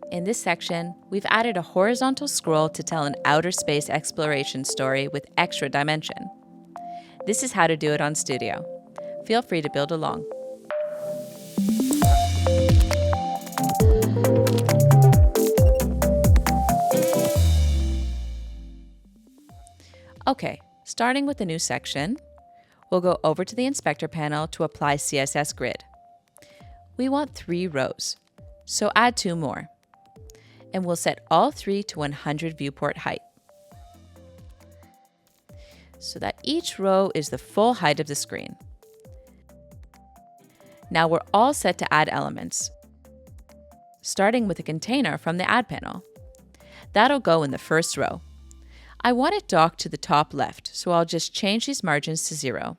In this section, we've added a horizontal scroll to tell an outer space exploration story with extra dimension. This is how to do it on Studio. Feel free to build along. Okay, starting with the new section, we'll go over to the Inspector panel to apply CSS Grid. We want 3 rows, so add 2 more. And we'll set all 3 to 100 viewport height, so that each row is the full height of the screen. Now we're all set to add elements, starting with a container from the Add panel. That'll go in the first row. I want it docked to the top left, so I'll just change these margins to 0.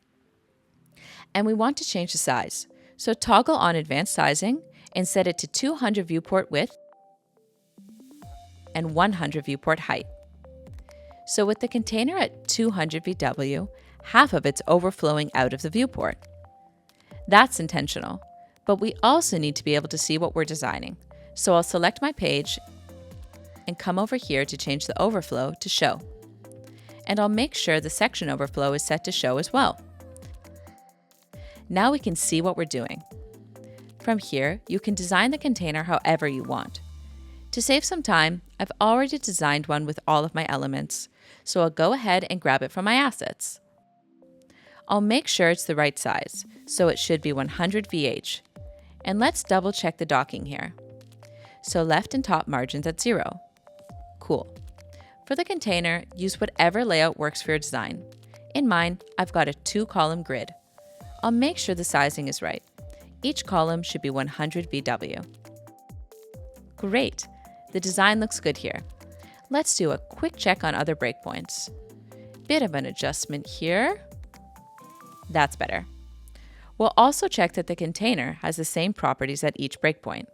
And we want to change the size, so toggle on Advanced Sizing and set it to 200 viewport width and 100 viewport height. So with the container at 200 VW, half of it's overflowing out of the viewport. That's intentional, but we also need to be able to see what we're designing. So I'll select my page and come over here to change the overflow to Show. And I'll make sure the section overflow is set to Show as well. Now we can see what we're doing. From here, you can design the container however you want. To save some time, I've already designed one with all of my elements, so I'll go ahead and grab it from my assets. I'll make sure it's the right size, so it should be 100 VH. And let's double check the docking here. So left and top margins at 0. Cool. For the container, use whatever layout works for your design. In mine, I've got a 2-column grid. I'll make sure the sizing is right. Each column should be 100 VW. Great! The design looks good here. Let's do a quick check on other breakpoints. Bit of an adjustment here. That's better. We'll also check that the container has the same properties at each breakpoint.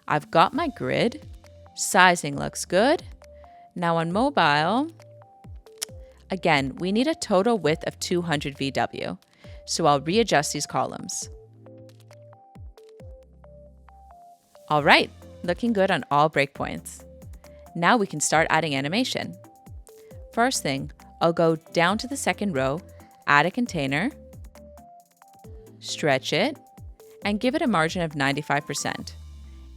I've got my grid. Sizing looks good. Now on mobile, again, we need a total width of 200 VW, so I'll readjust these columns. All right, looking good on all breakpoints. Now we can start adding animation. First thing, I'll go down to the second row, add a container, stretch it, and give it a margin of 95%.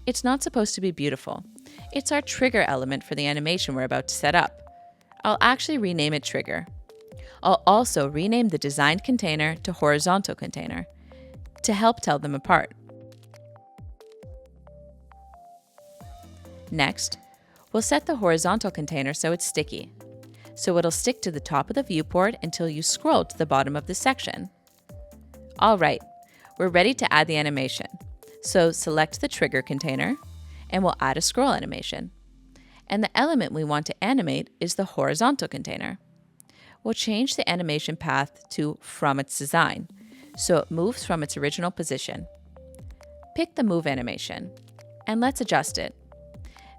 It's not supposed to be beautiful. It's our trigger element for the animation we're about to set up. I'll actually rename it Trigger. I'll also rename the designed container to Horizontal Container to help tell them apart. Next, we'll set the horizontal container so it's sticky. So it'll stick to the top of the viewport until you scroll to the bottom of the section. All right, we're ready to add the animation. So select the trigger container and we'll add a scroll animation. And the element we want to animate is the horizontal container. We'll change the animation path to From its design, so it moves from its original position. Pick the move animation and let's adjust it.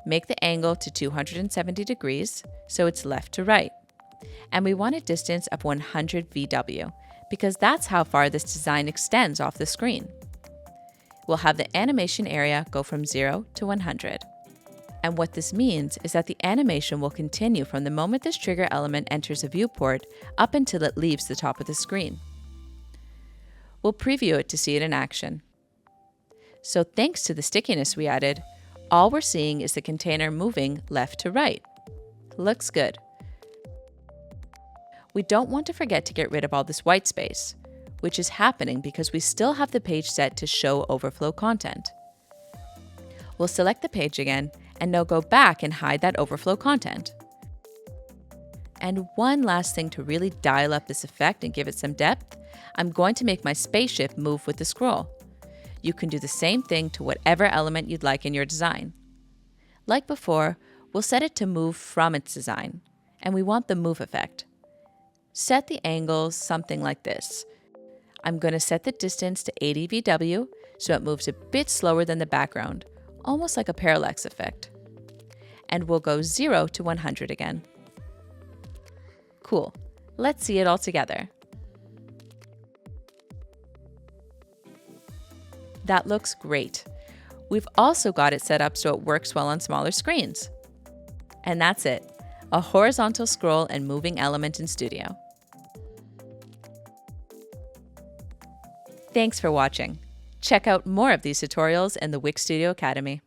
Make the angle to 270 degrees, so it's left to right. And we want a distance of 100 VW, because that's how far this design extends off the screen. We'll have the animation area go from 0 to 100. And what this means is that the animation will continue from the moment this trigger element enters a viewport up until it leaves the top of the screen. We'll preview it to see it in action. So thanks to the stickiness we added, all we're seeing is the container moving left to right. Looks good. We don't want to forget to get rid of all this white space, which is happening because we still have the page set to show overflow content. We'll select the page again and now go back and hide that overflow content. And one last thing to really dial up this effect and give it some depth, I'm going to make my spaceship move with the scroll. You can do the same thing to whatever element you'd like in your design. Like before, we'll set it to move from its design, and we want the move effect. Set the angles something like this. I'm going to set the distance to 80 VW so it moves a bit slower than the background, almost like a parallax effect. And we'll go 0 to 100 again. Cool. Let's see it all together. That looks great. We've also got it set up so it works well on smaller screens. And that's it, a horizontal scroll and moving element in Studio. Thanks for watching. Check out more of these tutorials in the Wix Studio Academy.